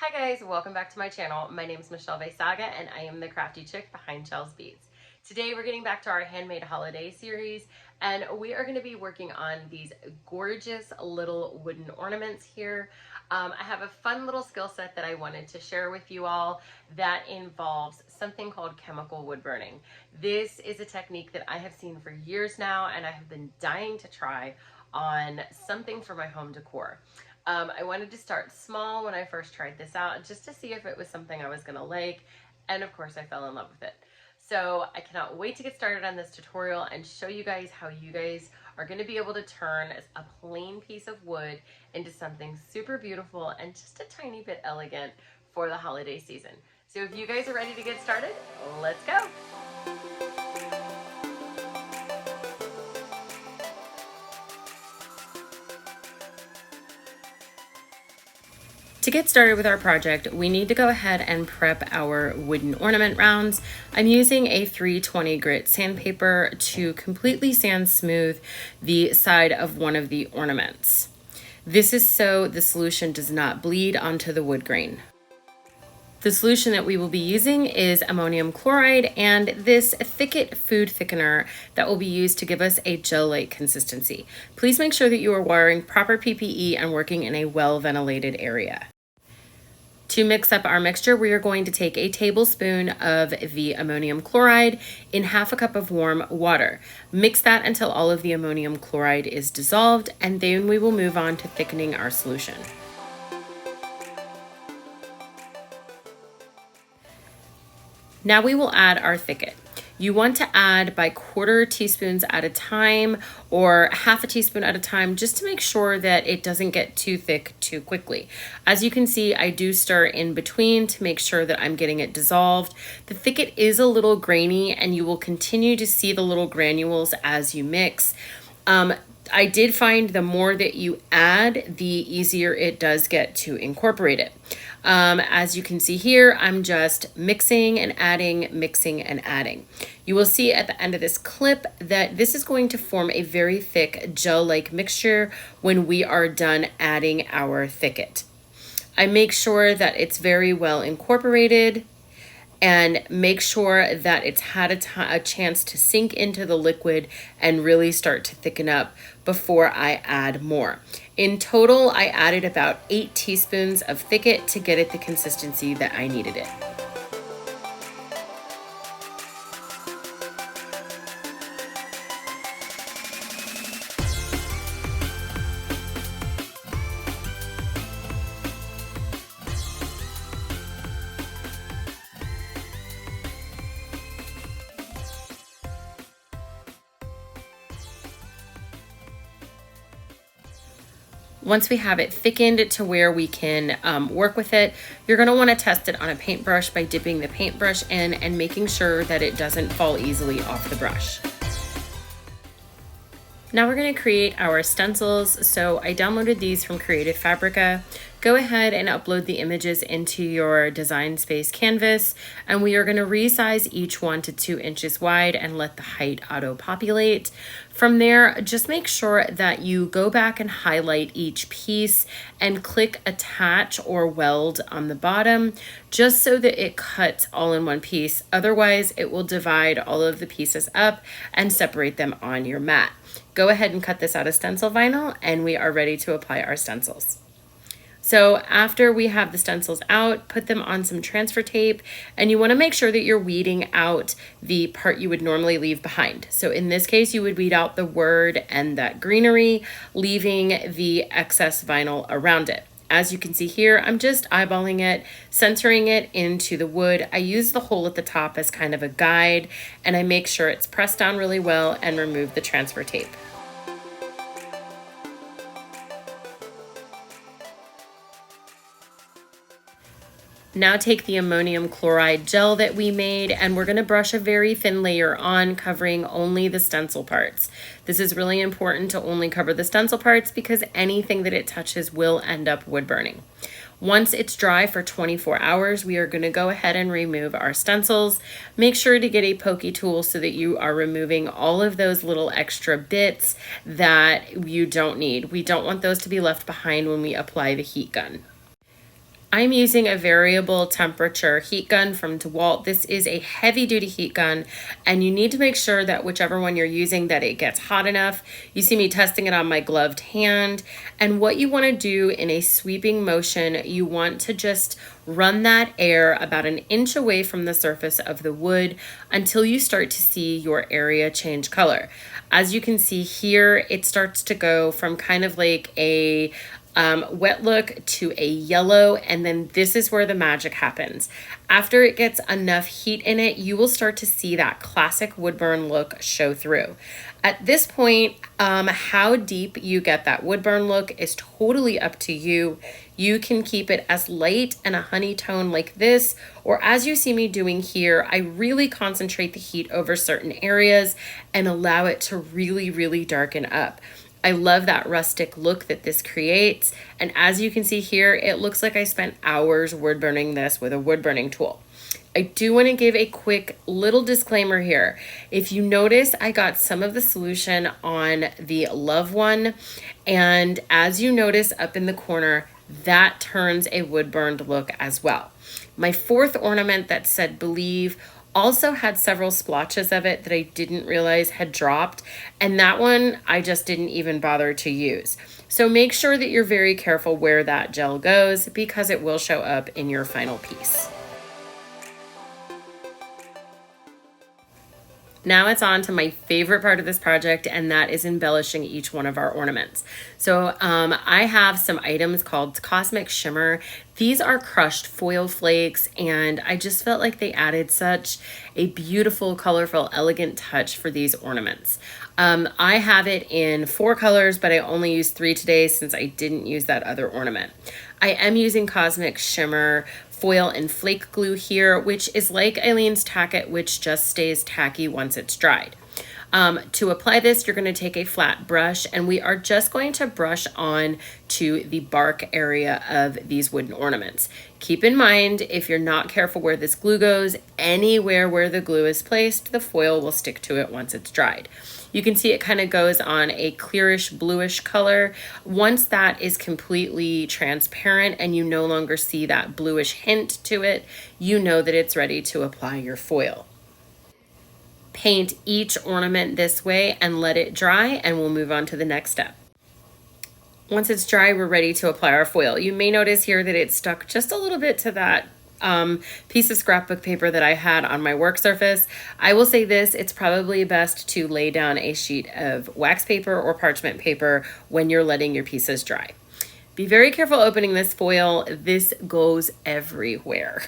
Hi guys, welcome back to my channel. My name is Michelle Vaisaga and I am the crafty chick behind Shell's Beads. Today we're getting back to our handmade holiday series and we are going to be working on these gorgeous little wooden ornaments here. I have a fun little skill set that I wanted to share with you all that involves something called chemical wood burning. This is a technique that I have seen for years now and I have been dying to try on something for my home decor. I wanted to start small when I first tried this out just to see if it was something I was gonna like, and of course I fell in love with it. So I cannot wait to get started on this tutorial and show you guys how you guys are gonna be able to turn a plain piece of wood into something super beautiful and just a tiny bit elegant for the holiday season. So if you guys are ready to get started, let's go. To get started with our project, we need to go ahead and prep our wooden ornament rounds. I'm using a 320 grit sandpaper to completely sand smooth the side of one of the ornaments. This is so the solution does not bleed onto the wood grain. The solution that we will be using is ammonium chloride and this Thicket food thickener that will be used to give us a gel-like consistency. Please make sure that you are wearing proper PPE and working in a well-ventilated area. To mix up our mixture, we are going to take a tablespoon of the ammonium chloride in half a cup of warm water. Mix that until all of the ammonium chloride is dissolved, and then we will move on to thickening our solution. Now we will add our thicket. You want to add by quarter teaspoons at a time or half a teaspoon at a time just to make sure that it doesn't get too thick too quickly. As you can see, I do stir in between to make sure that I'm getting it dissolved. The thicket is a little grainy and you will continue to see the little granules as you mix. I did find the more that you add, the easier it does get to incorporate it. As you can see here, I'm just mixing and adding, mixing and adding. You will see at the end of this clip that this is going to form a very thick gel-like mixture when we are done adding our thicket. I make sure that it's very well incorporated and make sure that it's had a chance to sink into the liquid and really start to thicken up before I add more. In total, I added about 8 teaspoons of thicket to get it the consistency that I needed it. Once we have it thickened to where we can work with it, you're going to want to test it on a paintbrush by dipping the paintbrush in and making sure that it doesn't fall easily off the brush. Now we're going to create our stencils. So I downloaded these from Creative Fabrica. Go ahead and upload the images into your Design Space canvas, and we are going to resize each one to 2 inches wide and let the height auto-populate. From there, just make sure that you go back and highlight each piece and click attach or weld on the bottom, just so that it cuts all in one piece. Otherwise, it will divide all of the pieces up and separate them on your mat. Go ahead and cut this out of stencil vinyl, and we are ready to apply our stencils. So after we have the stencils out, put them on some transfer tape, and you want to make sure that you're weeding out the part you would normally leave behind. So in this case, you would weed out the word and that greenery, leaving the excess vinyl around it. As you can see here, I'm just eyeballing it, centering it into the wood. I use the hole at the top as kind of a guide, and I make sure it's pressed down really well and remove the transfer tape. Now take the ammonium chloride gel that we made and we're going to brush a very thin layer on, covering only the stencil parts. This is really important to only cover the stencil parts because anything that it touches will end up wood burning. Once it's dry for 24 hours, we are going to go ahead and remove our stencils. Make sure to get a pokey tool so that you are removing all of those little extra bits that you don't need. We don't want those to be left behind when we apply the heat gun. I'm using a variable temperature heat gun from DeWalt. This is a heavy duty heat gun, and you need to make sure that whichever one you're using, that it gets hot enough. You see me testing it on my gloved hand. And what you want to do in a sweeping motion, you want to just run that air about an inch away from the surface of the wood until you start to see your area change color. As you can see here, it starts to go from kind of like a wet look to a yellow, and then this is where the magic happens. After it gets enough heat in it, you will start to see that classic wood burn look show through. At this point, how deep you get that wood burn look is totally up to you. You can keep it as light and a honey tone like this, or as you see me doing here, I really concentrate the heat over certain areas and allow it to really darken up. I love that rustic look that this creates. And as you can see here, it looks like I spent hours wood burning this with a wood burning tool. I do want to give a quick little disclaimer here. If you notice, I got some of the solution on the Love one. And as you notice up in the corner, that turns a wood burned look as well. My fourth ornament that said Believe also had several splotches of it that I didn't realize had dropped, and that one I just didn't even bother to use. So make sure that you're very careful where that gel goes, because it will show up in your final piece. Now it's on to my favorite part of this project, and that is embellishing each one of our ornaments. So I have some items called Cosmic Shimmer. These are crushed foil flakes, and I just felt like they added such a beautiful, colorful, elegant touch for these ornaments. I have it in 4 colors, but I only used 3 today since I didn't use that other ornament. I am using Cosmic Shimmer foil and flake glue here, which is like Eileen's Tack-It, which just stays tacky once it's dried. To apply this, you're going to take a flat brush, and we are just going to brush on to the bark area of these wooden ornaments. Keep in mind, if you're not careful where this glue goes, anywhere where the glue is placed, the foil will stick to it once it's dried. You can see it kind of goes on a clearish bluish color. Once that is completely transparent and you no longer see that bluish hint to it, you know that it's ready to apply your foil. Paint each ornament this way and let it dry, and we'll move on to the next step. Once it's dry, we're ready to apply our foil. You may notice here that it's stuck just a little bit to that piece of scrapbook paper that I had on my work surface. I will say this, it's probably best to lay down a sheet of wax paper or parchment paper when you're letting your pieces dry. Be very careful opening this foil. This goes everywhere.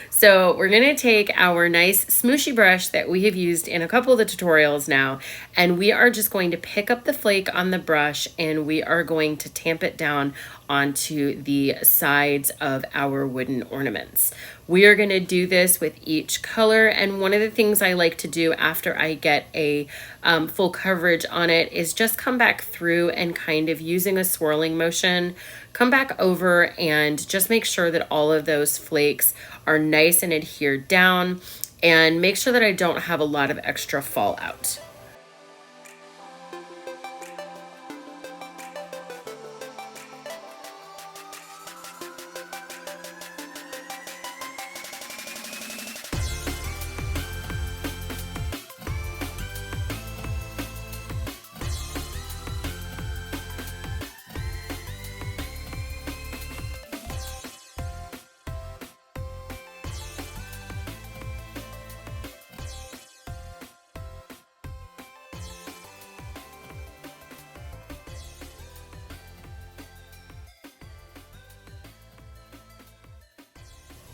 So we're going to take our nice smooshy brush that we have used in a couple of the tutorials now, and we are just going to pick up the flake on the brush, and we are going to tamp it down onto the sides of our wooden ornaments. We are going to do this with each color, and one of the things I like to do after I get a full coverage on it is just come back through and kind of using a swirling motion, come back over and just make sure that all of those flakes are nice and adhered down, and make sure that I don't have a lot of extra fallout.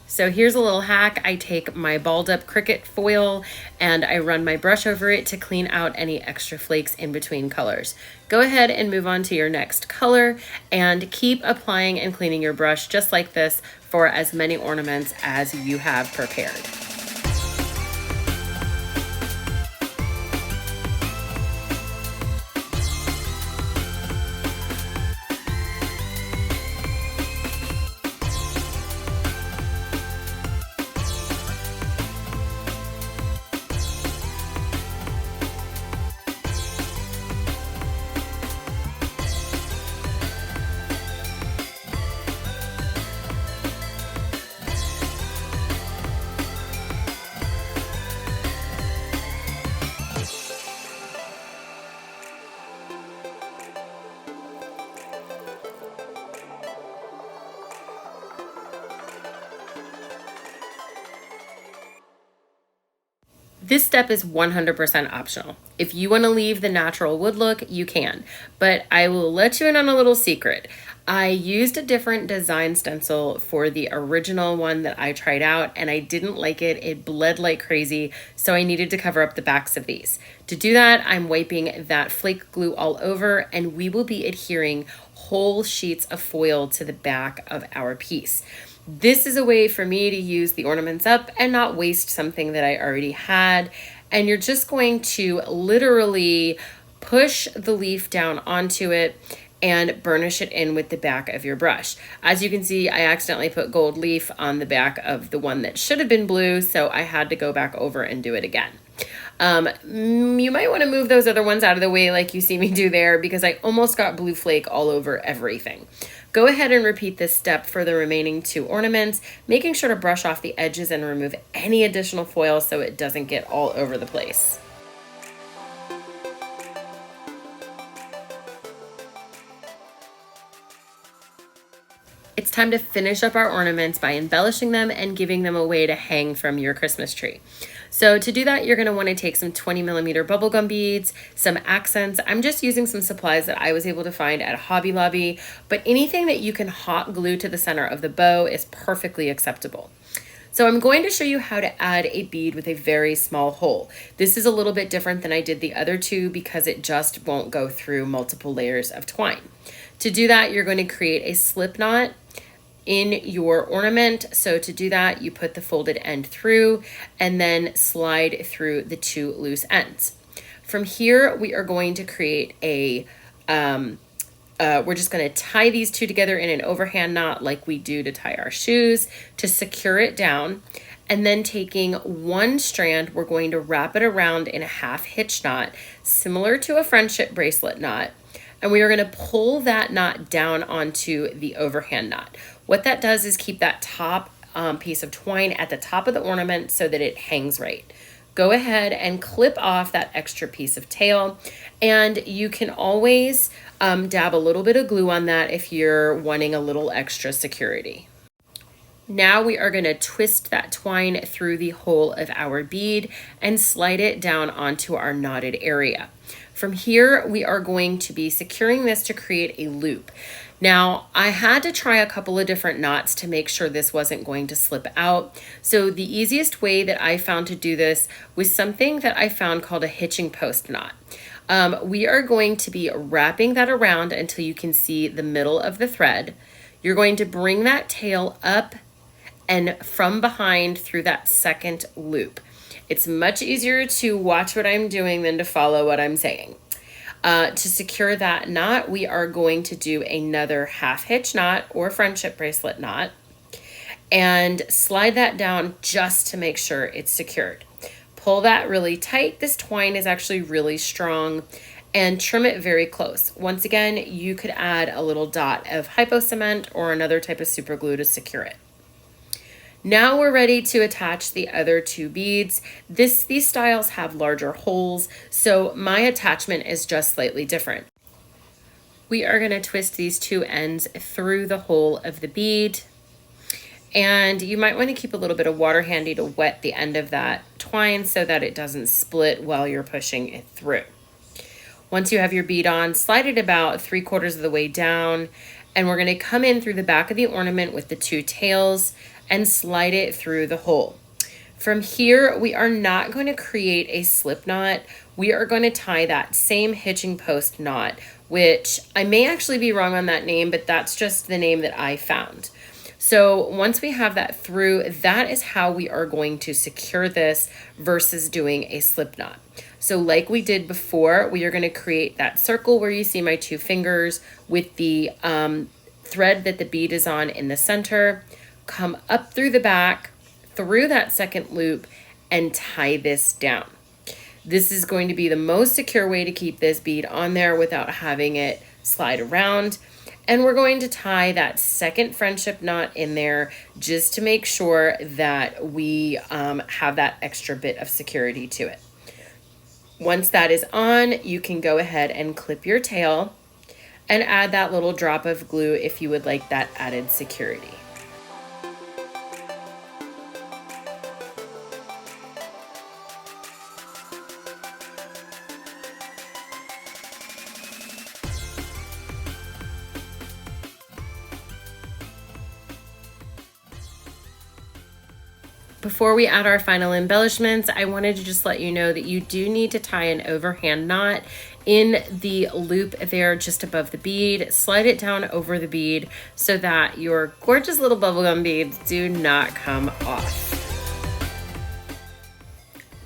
So here's a little hack. I take my balled up Cricut foil and I run my brush over it to clean out any extra flakes in between colors. Go ahead and move on to your next color and keep applying and cleaning your brush just like this for as many ornaments as you have prepared. This step is 100% optional. If you want to leave the natural wood look, you can, but I will let you in on a little secret. I used a different design stencil for the original one that I tried out, and I didn't like it. It bled like crazy, so I needed to cover up the backs of these. To do that, I'm wiping that flake glue all over, and we will be adhering whole sheets of foil to the back of our piece. This is a way for me to use the ornaments up and not waste something that I already had. And you're just going to literally push the leaf down onto it and burnish it in with the back of your brush. As you can see, I accidentally put gold leaf on the back of the one that should have been blue, so I had to go back over and do it again. You might want to move those other ones out of the way like you see me do there, because I almost got blue flake all over everything. Go ahead and repeat this step for the remaining 2 ornaments, making sure to brush off the edges and remove any additional foil so it doesn't get all over the place. It's time to finish up our ornaments by embellishing them and giving them a way to hang from your Christmas tree. So to do that, you're going to want to take some 20mm bubblegum beads, some accents. I'm just using some supplies that I was able to find at Hobby Lobby, but anything that you can hot glue to the center of the bow is perfectly acceptable. So I'm going to show you how to add a bead with a very small hole. This is a little bit different than I did the other 2 because it just won't go through multiple layers of twine. To do that, you're going to create a slip knot in your ornament. So to do that, you put the folded end through and then slide through the 2 loose ends. From here, we are going to create a, we're just going to tie these 2 together in an overhand knot like we do to tie our shoes to secure it down. And then taking 1 strand, we're going to wrap it around in a half hitch knot, similar to a friendship bracelet knot. And we are going to pull that knot down onto the overhand knot. What that does is keep that top piece of twine at the top of the ornament so that it hangs right. Go ahead and clip off that extra piece of tail, and you can always dab a little bit of glue on that if you're wanting a little extra security. Now we are going to twist that twine through the hole of our bead and slide it down onto our knotted area. From here, we are going to be securing this to create a loop. Now, I had to try a couple of different knots to make sure this wasn't going to slip out. So the easiest way that I found to do this was something that I found called a hitching post knot. We are going to be wrapping that around until you can see the middle of the thread. You're going to bring that tail up and from behind through that second loop. It's much easier to watch what I'm doing than to follow what I'm saying. To secure that knot, we are going to do another half hitch knot or friendship bracelet knot and slide that down just to make sure it's secured. Pull that really tight. This twine is actually really strong, and trim it very close. Once again, you could add a little dot of hypo cement or another type of super glue to secure it. Now we're ready to attach the other 2 beads. These styles have larger holes, so my attachment is just slightly different. We are going to twist these 2 ends through the hole of the bead, and you might want to keep a little bit of water handy to wet the end of that twine so that it doesn't split while you're pushing it through. Once you have your bead on, slide it about 3/4 of the way down, and we're going to come in through the back of the ornament with the 2 tails and slide it through the hole. From here, we are not going to create a slip knot. We are going to tie that same hitching post knot, which I may actually be wrong on that name, but that's just the name that I found. So once we have that through, that is how we are going to secure this versus doing a slip knot. So like we did before, we are going to create that circle where you see my 2 fingers with the thread that the bead is on in the center. Come up through the back, through that second loop, and tie this down. This is going to be the most secure way to keep this bead on there without having it slide around. And we're going to tie that second friendship knot in there just to make sure that we have that extra bit of security to it. Once that is on, you can go ahead and clip your tail and add that little drop of glue if you would like that added security. Before we add our final embellishments, I wanted to just let you know that you do need to tie an overhand knot in the loop there just above the bead. Slide it down over the bead so that your gorgeous little bubblegum beads do not come off.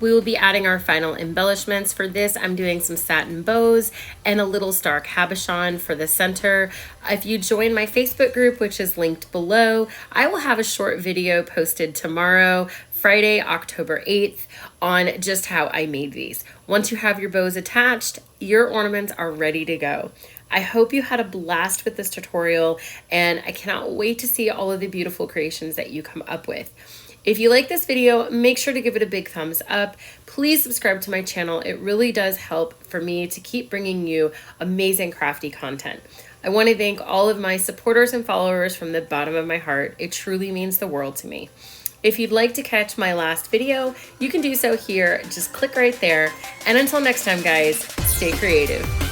We will be adding our final embellishments. For this, I'm doing some satin bows and a little star cabochon for the center. If you join my Facebook group, which is linked below, I will have a short video posted tomorrow, Friday, October 8th, on just how I made these. Once you have your bows attached, your ornaments are ready to go. I hope you had a blast with this tutorial, and I cannot wait to see all of the beautiful creations that you come up with. If you like this video, make sure to give it a big thumbs up. Please subscribe to my channel. It really does help for me to keep bringing you amazing crafty content. I want to thank all of my supporters and followers from the bottom of my heart. It truly means the world to me. If you'd like to catch my last video, you can do so here. Just click right there. And until next time, guys, stay creative.